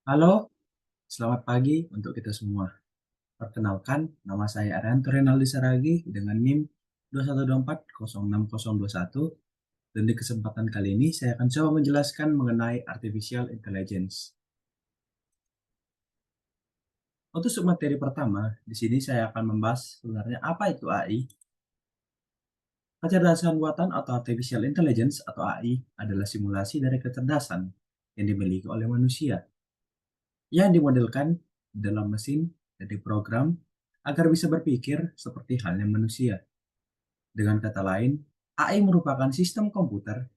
Halo, selamat pagi untuk kita semua. Perkenalkan, nama saya Arianto Renaldi Saragi dengan NIM 2124060021 dan di kesempatan kali ini saya akan coba menjelaskan mengenai Artificial Intelligence. Untuk submateri pertama, di sini saya akan membahas sebenarnya apa itu AI. Kecerdasan buatan atau Artificial Intelligence atau AI adalah simulasi dari kecerdasan yang dimiliki oleh manusia yang dimodelkan dalam mesin dan diprogram agar bisa berpikir seperti halnya manusia. Dengan kata lain, AI merupakan sistem komputer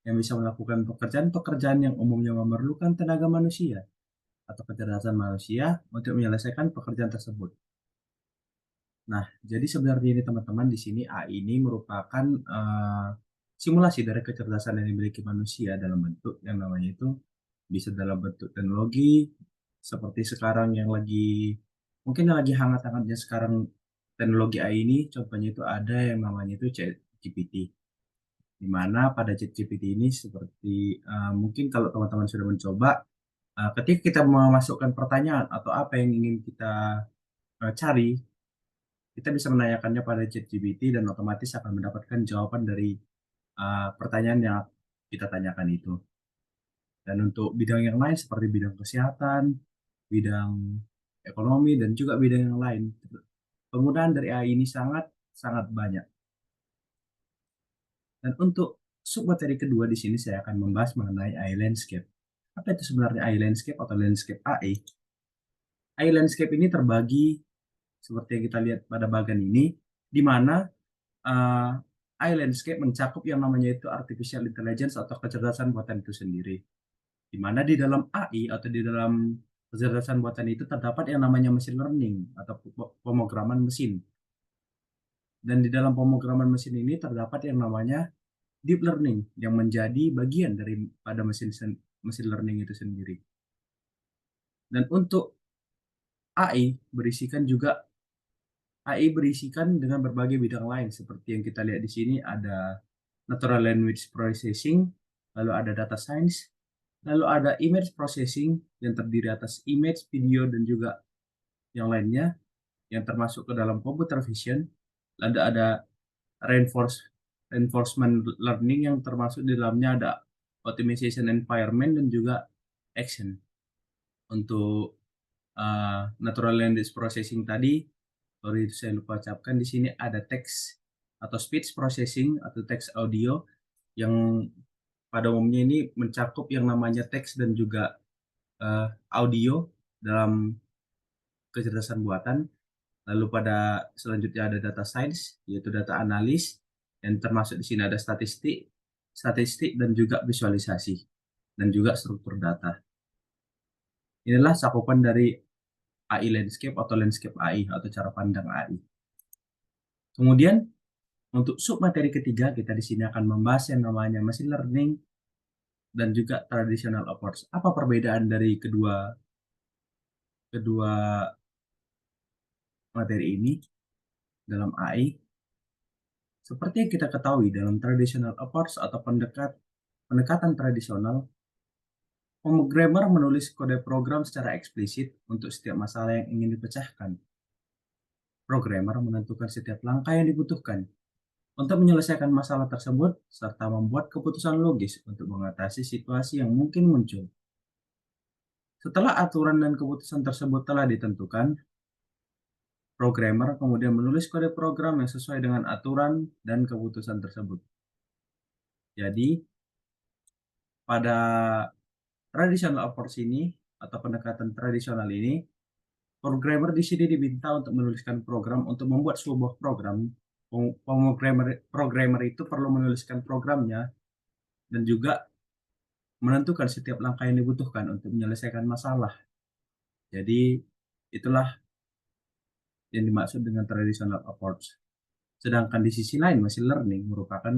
yang bisa melakukan pekerjaan-pekerjaan yang umumnya memerlukan tenaga manusia atau kecerdasan manusia untuk menyelesaikan pekerjaan tersebut. Nah, jadi sebenarnya ini teman-teman di sini AI ini merupakan simulasi dari kecerdasan yang dimiliki manusia dalam bentuk yang namanya itu bisa dalam bentuk teknologi seperti sekarang yang lagi mungkin yang lagi hangat-hangatnya sekarang teknologi AI ini contohnya itu ada yang namanya itu ChatGPT di mana pada ChatGPT ini seperti mungkin kalau teman-teman sudah mencoba ketika kita memasukkan pertanyaan atau apa yang ingin kita cari kita bisa menanyakannya pada ChatGPT dan otomatis akan mendapatkan jawaban dari pertanyaan yang kita tanyakan itu. Dan untuk bidang yang lain seperti bidang kesehatan, bidang ekonomi, dan juga bidang yang lain, penggunaan dari AI ini sangat sangat banyak. Dan untuk submateri kedua di sini saya akan membahas mengenai AI landscape. Apa itu sebenarnya AI landscape atau landscape AI? AI landscape ini terbagi seperti yang kita lihat pada bagian ini, di mana uh, AI landscape mencakup yang namanya itu artificial intelligence atau kecerdasan buatan itu sendiri. Di mana di dalam AI atau di dalam kecerdasan buatan itu terdapat yang namanya machine learning atau pemrograman mesin. Dan di dalam pemrograman mesin ini terdapat yang namanya deep learning yang menjadi bagian dari pada mesin learning itu sendiri. Dan untuk AI berisikan dengan berbagai bidang lain seperti yang kita lihat di sini ada natural language processing, lalu ada data science, lalu ada image processing yang terdiri atas image, video dan juga yang lainnya yang termasuk ke dalam computer vision. Lalu ada reinforcement learning yang termasuk di dalamnya ada optimization environment dan juga action. Untuk natural language processing tadi, sorry itu saya lupa ucapkan di sini ada text atau speech processing atau text audio yang pada umumnya ini mencakup yang namanya teks dan juga audio dalam kecerdasan buatan. Lalu pada selanjutnya ada data science, yaitu data analis, yang termasuk di sini ada statistik dan juga visualisasi, dan juga struktur data. Inilah cakupan dari AI landscape atau landscape AI atau cara pandang AI. Kemudian untuk submateri ketiga kita di sini akan membahas yang namanya machine learning dan juga traditional approach. Apa perbedaan dari kedua kedua materi ini dalam AI? Seperti yang kita ketahui dalam traditional approach atau pendekatan tradisional, pemrogramer menulis kode program secara eksplisit untuk setiap masalah yang ingin dipecahkan. Programmer menentukan setiap langkah yang dibutuhkan untuk menyelesaikan masalah tersebut serta membuat keputusan logis untuk mengatasi situasi yang mungkin muncul. Setelah aturan dan keputusan tersebut telah ditentukan, programmer kemudian menulis kode program yang sesuai dengan aturan dan keputusan tersebut. Jadi, pada traditional approach ini atau pendekatan tradisional ini, programmer di sini diminta untuk menuliskan program untuk membuat sebuah program. Programmer itu perlu menuliskan programnya dan juga menentukan setiap langkah yang dibutuhkan untuk menyelesaikan masalah. Jadi itulah yang dimaksud dengan traditional approach. Sedangkan di sisi lain, machine learning merupakan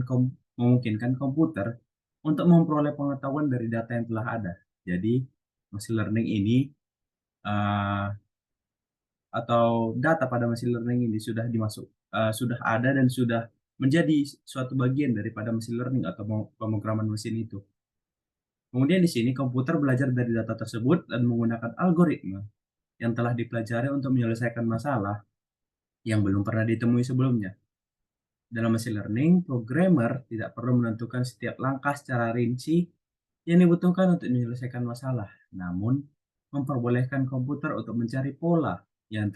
memungkinkan komputer untuk memperoleh pengetahuan dari data yang telah ada. Jadi machine learning ini uh, atau data pada machine learning ini sudah ada dan sudah menjadi suatu bagian daripada machine learning atau pemrograman mesin itu. Kemudian di sini komputer belajar dari data tersebut dan menggunakan algoritma yang telah dipelajari untuk menyelesaikan masalah yang belum pernah ditemui sebelumnya. Dalam machine learning, programmer tidak perlu menentukan setiap langkah secara rinci yang dibutuhkan untuk menyelesaikan masalah, namun memperbolehkan komputer untuk mencari pola yang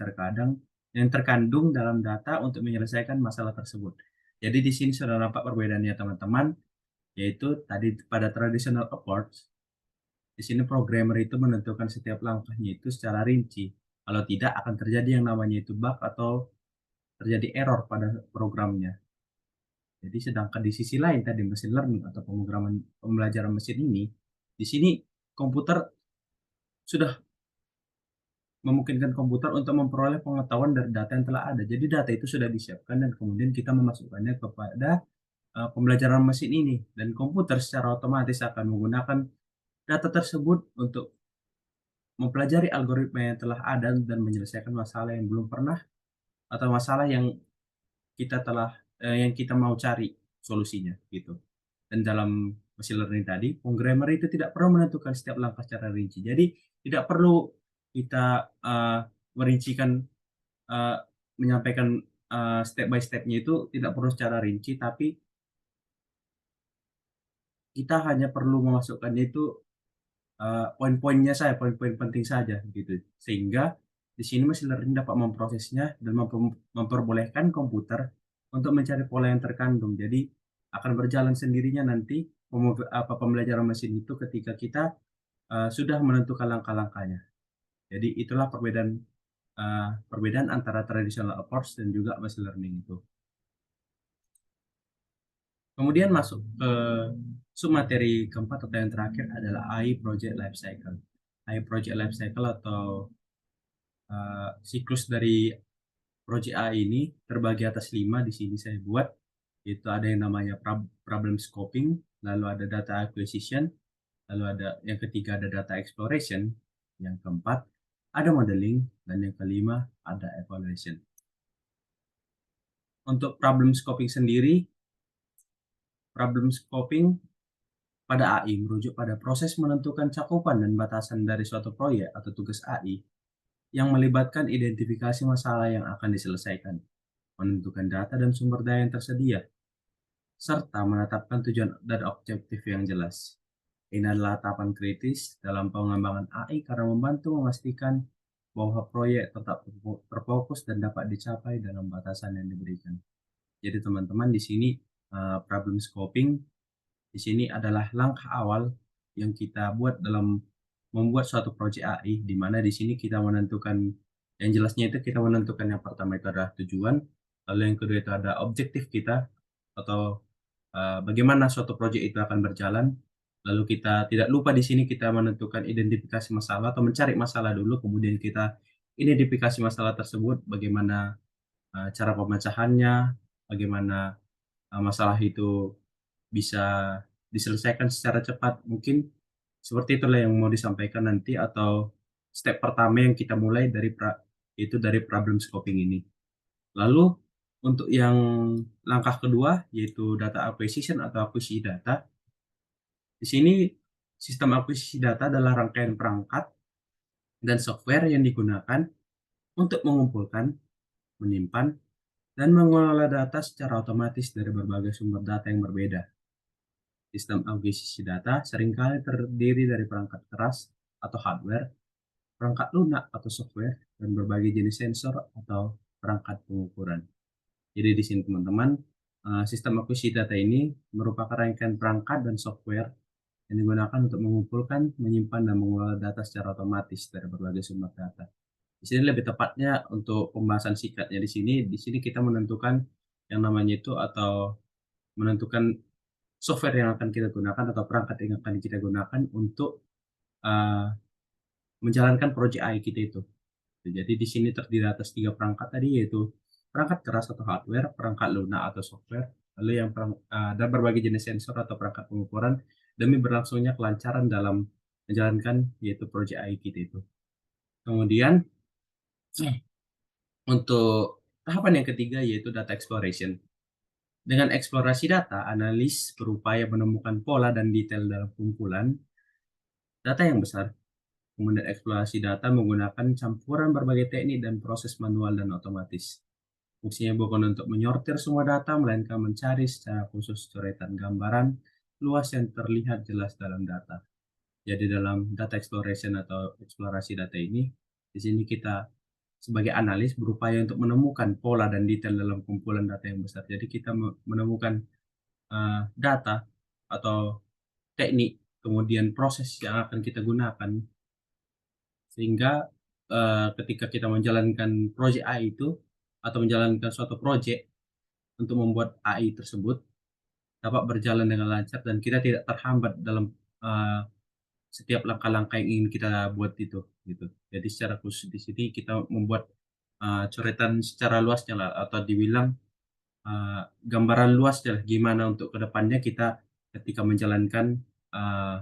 terkandung dalam data untuk menyelesaikan masalah tersebut. Jadi di sini sudah nampak perbedaannya teman-teman, yaitu tadi pada traditional approach, di sini programmer itu menentukan setiap langkahnya itu secara rinci. Kalau tidak akan terjadi yang namanya itu bug atau terjadi error pada programnya. Jadi sedangkan di sisi lain tadi machine learning atau pembelajaran mesin ini, di sini komputer sudah memungkinkan komputer untuk memperoleh pengetahuan dari data yang telah ada. Jadi data itu sudah disiapkan dan kemudian kita memasukkannya kepada pembelajaran mesin ini, dan komputer secara otomatis akan menggunakan data tersebut untuk mempelajari algoritma yang telah ada dan menyelesaikan masalah yang belum pernah atau masalah yang kita mau cari solusinya gitu. Dan dalam machine learning tadi, programmer itu tidak perlu menentukan setiap langkah secara rinci. Jadi tidak perlu kita merincikan, uh, menyampaikan step by step-nya itu tidak perlu secara rinci, tapi kita hanya perlu memasukkannya itu poin-poinnya saja, poin-poin penting saja gitu. Sehingga di sini machine learning dapat memprosesnya dan memperbolehkan komputer untuk mencari pola yang terkandung. Jadi akan berjalan sendirinya nanti pembelajaran mesin itu ketika kita sudah menentukan langkah-langkahnya. Jadi itulah perbedaan antara traditional approach dan juga machine learning itu. Kemudian masuk ke submateri keempat atau yang terakhir adalah AI Project Lifecycle. AI Project Lifecycle atau siklus dari Project AI ini terbagi atas 5 di sini saya buat, yaitu ada yang namanya problem scoping, lalu ada data acquisition, lalu ada yang ketiga ada data exploration, yang keempat ada modeling, dan yang kelima ada evaluation. Untuk problem scoping sendiri, problem scoping pada AI merujuk pada proses menentukan cakupan dan batasan dari suatu proyek atau tugas AI yang melibatkan identifikasi masalah yang akan diselesaikan, menentukan data dan sumber daya yang tersedia, serta menetapkan tujuan dan objektif yang jelas. Ini adalah tahapan kritis dalam pengembangan AI karena membantu memastikan bahwa proyek tetap terfokus dan dapat dicapai dalam batasan yang diberikan. Jadi teman-teman di sini problem scoping di sini adalah langkah awal yang kita buat dalam membuat suatu proyek AI, di mana di sini kita menentukan, yang jelasnya itu kita menentukan yang pertama itu adalah tujuan, lalu yang kedua itu ada objektif kita atau bagaimana suatu proyek itu akan berjalan. Lalu kita tidak lupa di sini kita menentukan identifikasi masalah atau mencari masalah dulu, kemudian kita identifikasi masalah tersebut, bagaimana cara pemecahannya, bagaimana masalah itu bisa diselesaikan secara cepat. Mungkin seperti itulah yang mau disampaikan nanti, atau step pertama yang kita mulai dari problem scoping ini. Lalu untuk yang langkah kedua yaitu data acquisition atau akuisisi data. Di sini sistem akuisisi data adalah rangkaian perangkat dan software yang digunakan untuk mengumpulkan, menyimpan, dan mengelola data secara otomatis dari berbagai sumber data yang berbeda. Sistem akuisisi data seringkali terdiri dari perangkat keras atau hardware, perangkat lunak atau software, dan berbagai jenis sensor atau perangkat pengukuran. Jadi di sini teman-teman, sistem akuisisi data ini merupakan rangkaian perangkat dan software yang digunakan untuk mengumpulkan, menyimpan, dan mengelola data secara otomatis dari berbagai sumber data. Di sini lebih tepatnya untuk pembahasan singkatnya di sini kita menentukan yang namanya itu atau menentukan software yang akan kita gunakan atau perangkat yang akan kita gunakan untuk uh, menjalankan proyek AI kita itu. Jadi di sini terdiri atas 3 perangkat tadi, yaitu perangkat keras atau hardware, perangkat lunak atau software, lalu dan berbagai jenis sensor atau perangkat pengukuran demi berlangsungnya kelancaran dalam menjalankan yaitu proyek AI kita itu. Kemudian untuk tahapan yang ketiga yaitu data exploration. Dengan eksplorasi data, analis berupaya menemukan pola dan detail dalam kumpulan data yang besar, kemudian eksplorasi data menggunakan campuran berbagai teknik dan proses manual dan otomatis. Fungsinya bukan untuk menyortir semua data, melainkan mencari secara khusus coretan gambaran luas yang terlihat jelas dalam data. Jadi dalam data exploration atau eksplorasi data ini, di sini kita sebagai analis berupaya untuk menemukan pola dan detail dalam kumpulan data yang besar. Jadi kita menemukan data atau teknik, kemudian proses yang akan kita gunakan, sehingga ketika kita menjalankan proyek AI itu, atau menjalankan suatu proyek untuk membuat AI tersebut, dapat berjalan dengan lancar dan kita tidak terhambat dalam uh, setiap langkah-langkah yang ingin kita buat itu, gitu. Jadi secara khusus di sini kita membuat coretan secara luasnya lah, atau dibilang gambaran luasnya lah, gimana untuk kedepannya kita ketika menjalankan uh,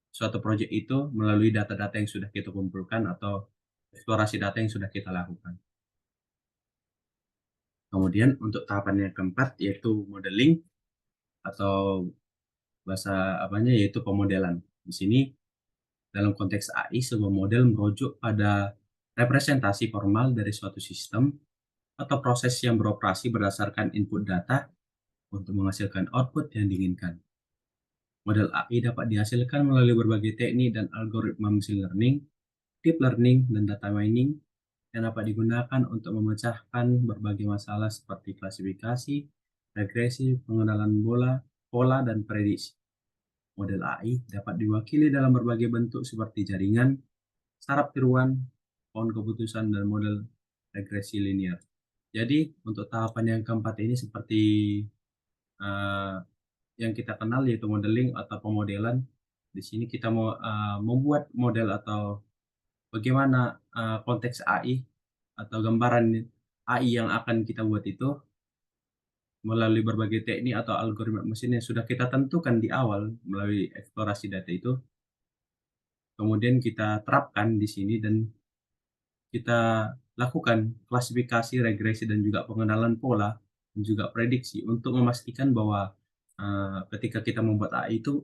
suatu proyek itu melalui data-data yang sudah kita kumpulkan atau eksplorasi data yang sudah kita lakukan. Kemudian untuk tahapan yang keempat yaitu modeling, atau bahasa apanya yaitu pemodelan. Di sini dalam konteks AI, sebuah model merujuk pada representasi formal dari suatu sistem atau proses yang beroperasi berdasarkan input data untuk menghasilkan output yang diinginkan. Model AI dapat dihasilkan melalui berbagai teknik dan algoritma machine learning, deep learning, dan data mining yang dapat digunakan untuk memecahkan berbagai masalah seperti klasifikasi, regresi, pengenalan pola, dan prediksi. Model AI dapat diwakili dalam berbagai bentuk seperti jaringan, saraf tiruan, pohon keputusan, dan model regresi linear. Jadi untuk tahapan yang keempat ini seperti uh, yang kita kenal yaitu modeling atau pemodelan. Di sini kita mau membuat model atau bagaimana konteks AI atau gambaran AI yang akan kita buat itu melalui berbagai teknik atau algoritma mesin yang sudah kita tentukan di awal melalui eksplorasi data itu, kemudian kita terapkan di sini dan kita lakukan klasifikasi, regresi, dan juga pengenalan pola dan juga prediksi untuk memastikan bahwa ketika kita membuat AI itu,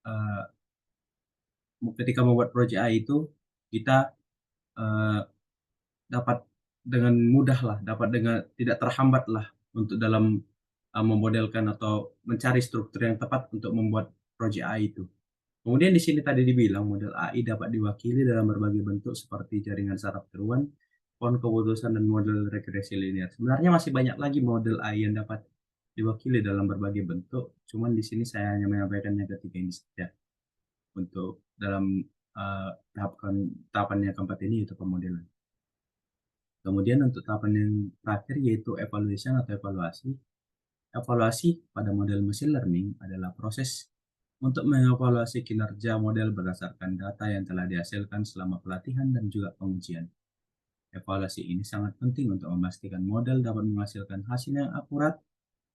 uh, ketika membuat proyek AI itu kita uh, dapat dengan mudah lah, dapat dengan tidak terhambat lah untuk dalam memodelkan atau mencari struktur yang tepat untuk membuat proyek AI itu. Kemudian di sini tadi dibilang model AI dapat diwakili dalam berbagai bentuk seperti jaringan saraf tiruan, pohon keputusan, dan model regresi linear. Sebenarnya masih banyak lagi model AI yang dapat diwakili dalam berbagai bentuk, cuman di sini saya hanya menyampaikannya ketiga ini saja untuk dalam tahapan yang keempat ini yaitu pemodelan. Kemudian untuk tahapan yang terakhir yaitu evaluation atau evaluasi. Evaluasi pada model machine learning adalah proses untuk mengevaluasi kinerja model berdasarkan data yang telah dihasilkan selama pelatihan dan juga pengujian. Evaluasi ini sangat penting untuk memastikan model dapat menghasilkan hasil yang akurat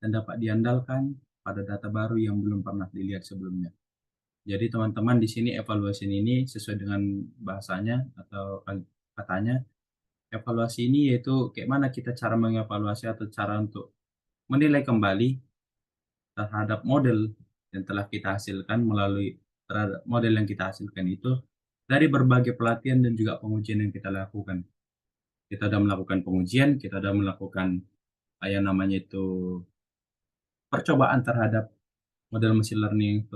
dan dapat diandalkan pada data baru yang belum pernah dilihat sebelumnya. Jadi teman-teman di sini evaluasi ini sesuai dengan bahasanya atau katanya, evaluasi ini yaitu kayak mana kita cara mengevaluasi atau cara untuk menilai kembali terhadap model yang telah kita hasilkan melalui terhadap model yang kita hasilkan itu dari berbagai pelatihan dan juga pengujian yang kita lakukan. Kita sudah melakukan pengujian, kita sudah melakukan yang namanya itu percobaan terhadap model machine learning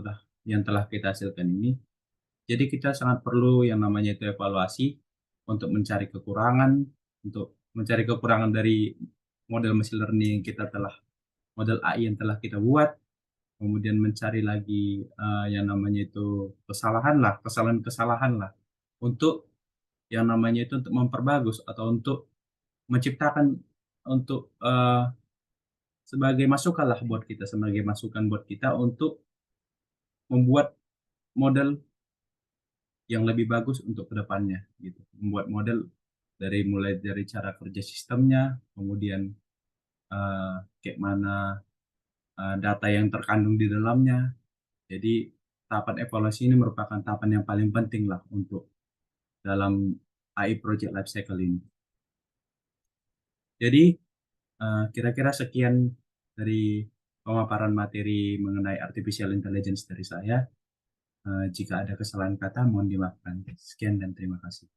yang telah kita hasilkan ini. Jadi kita sangat perlu yang namanya itu evaluasi untuk mencari kekurangan, untuk mencari kekurangan dari model machine learning yang kita telah, model AI yang telah kita buat, kemudian mencari lagi yang namanya itu kesalahan-kesalahan lah untuk yang namanya itu untuk memperbagus atau untuk menciptakan untuk sebagai masukan lah buat kita, sebagai masukan buat kita untuk membuat model yang lebih bagus untuk kedepannya gitu. Membuat model mulai dari cara kerja sistemnya, kemudian kayak mana data yang terkandung di dalamnya. Jadi tahapan evaluasi ini merupakan tahapan yang paling penting lah untuk dalam AI Project Lifecycle ini. Jadi kira-kira sekian dari pemaparan materi mengenai artificial intelligence dari saya. Jika ada kesalahan kata, mohon dimaafkan. Sekian dan terima kasih.